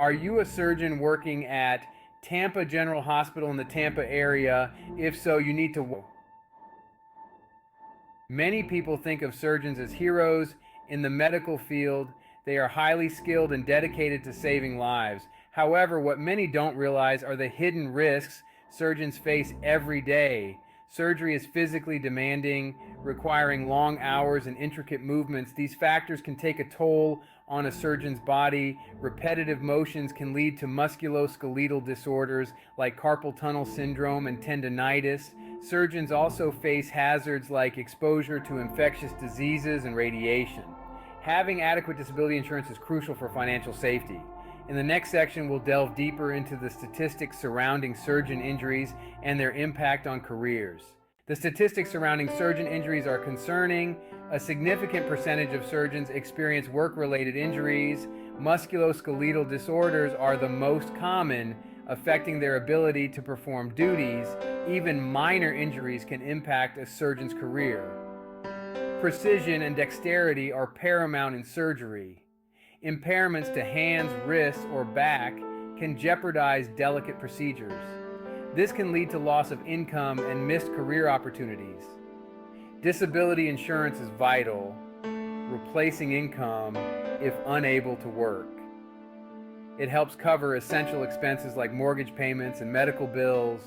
Are you a surgeon working at Tampa General Hospital in the Tampa area? If so, you need to. Many people think of surgeons as heroes in the medical field. They are highly skilled and dedicated to saving lives. However, what many don't realize are the hidden risks surgeons face every day. Surgery is physically demanding, requiring long hours and intricate movements. These factors can take a toll on a surgeon's body. Repetitive motions can lead to musculoskeletal disorders like carpal tunnel syndrome and tendinitis. Surgeons also face hazards like exposure to infectious diseases and radiation. Having adequate disability insurance is crucial for financial safety. In the next section, we'll delve deeper into the statistics surrounding surgeon injuries and their impact on careers. The statistics surrounding surgeon injuries are concerning. A significant percentage of surgeons experience work-related injuries. Musculoskeletal disorders are the most common, affecting their ability to perform duties. Even minor injuries can impact a surgeon's career. Precision and dexterity are paramount in surgery. Impairments to hands, wrists, or back can jeopardize delicate procedures. This can lead to loss of income and missed career opportunities. Disability insurance is vital, replacing income if unable to work. It helps cover essential expenses like mortgage payments and medical bills.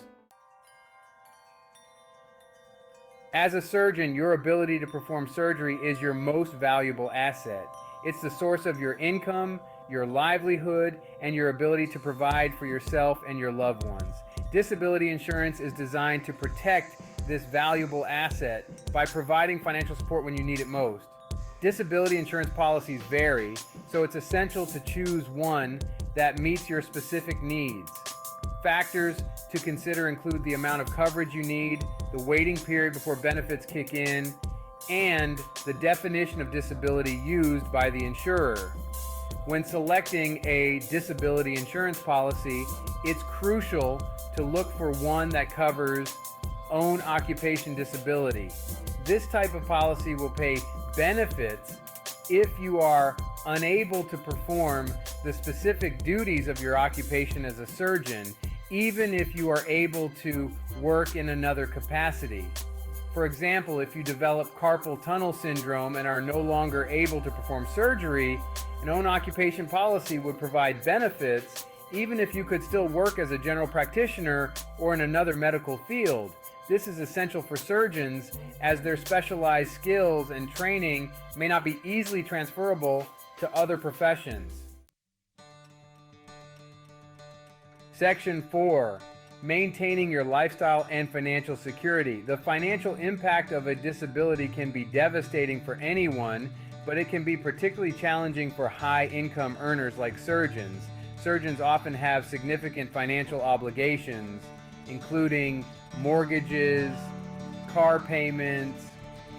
As a surgeon, your ability to perform surgery is your most valuable asset. It's the source of your income, your livelihood, and your ability to provide for yourself and your loved ones. Disability insurance is designed to protect this valuable asset by providing financial support when you need it most. Disability insurance policies vary, so it's essential to choose one that meets your specific needs. Factors to consider include the amount of coverage you need, the waiting period before benefits kick in, and the definition of disability used by the insurer. When selecting a disability insurance policy, it's crucial to look for one that covers own occupation disability. This type of policy will pay benefits if you are unable to perform the specific duties of your occupation as a surgeon, even if you are able to work in another capacity. For example, if you develop carpal tunnel syndrome and are no longer able to perform surgery, an own occupation policy would provide benefits even if you could still work as a general practitioner or in another medical field. This is essential for surgeons as their specialized skills and training may not be easily transferable to other professions. Section 4. Maintaining your lifestyle and financial security. The financial impact of a disability can be devastating for anyone, but it can be particularly challenging for high-income earners like surgeons. Surgeons often have significant financial obligations, including mortgages, car payments,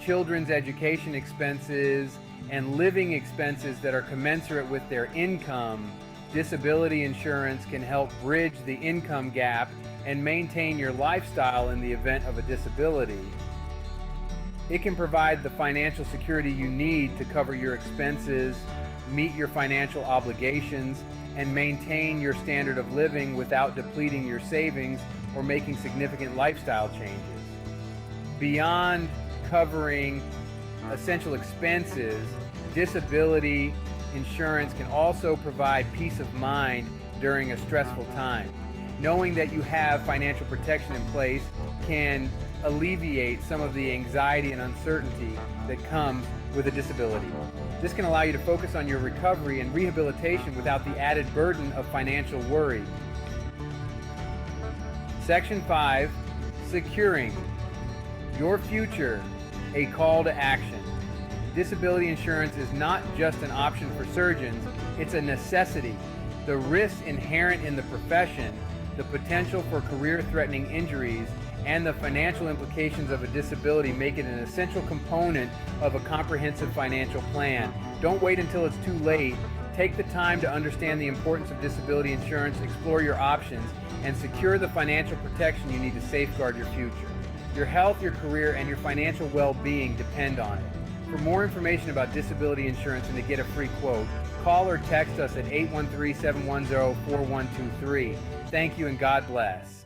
children's education expenses, and living expenses that are commensurate with their income. Disability insurance can help bridge the income gap and maintain your lifestyle in the event of a disability. It can provide the financial security you need to cover your expenses, meet your financial obligations, and maintain your standard of living without depleting your savings or making significant lifestyle changes. Beyond covering essential expenses, disability insurance can also provide peace of mind during a stressful time. Knowing that you have financial protection in place can alleviate some of the anxiety and uncertainty that comes with a disability. This can allow you to focus on your recovery and rehabilitation without the added burden of financial worry. Section 5. Securing your future, a call to action. Disability insurance is not just an option for surgeons, it's a necessity. The risks inherent in the profession, the potential for career-threatening injuries, and the financial implications of a disability make it an essential component of a comprehensive financial plan. Don't wait until it's too late. Take the time to understand the importance of disability insurance, explore your options, and secure the financial protection you need to safeguard your future. Your health, your career, and your financial well-being depend on it. For more information about disability insurance and to get a free quote, call or text us at 813-710-4123. Thank you and God bless.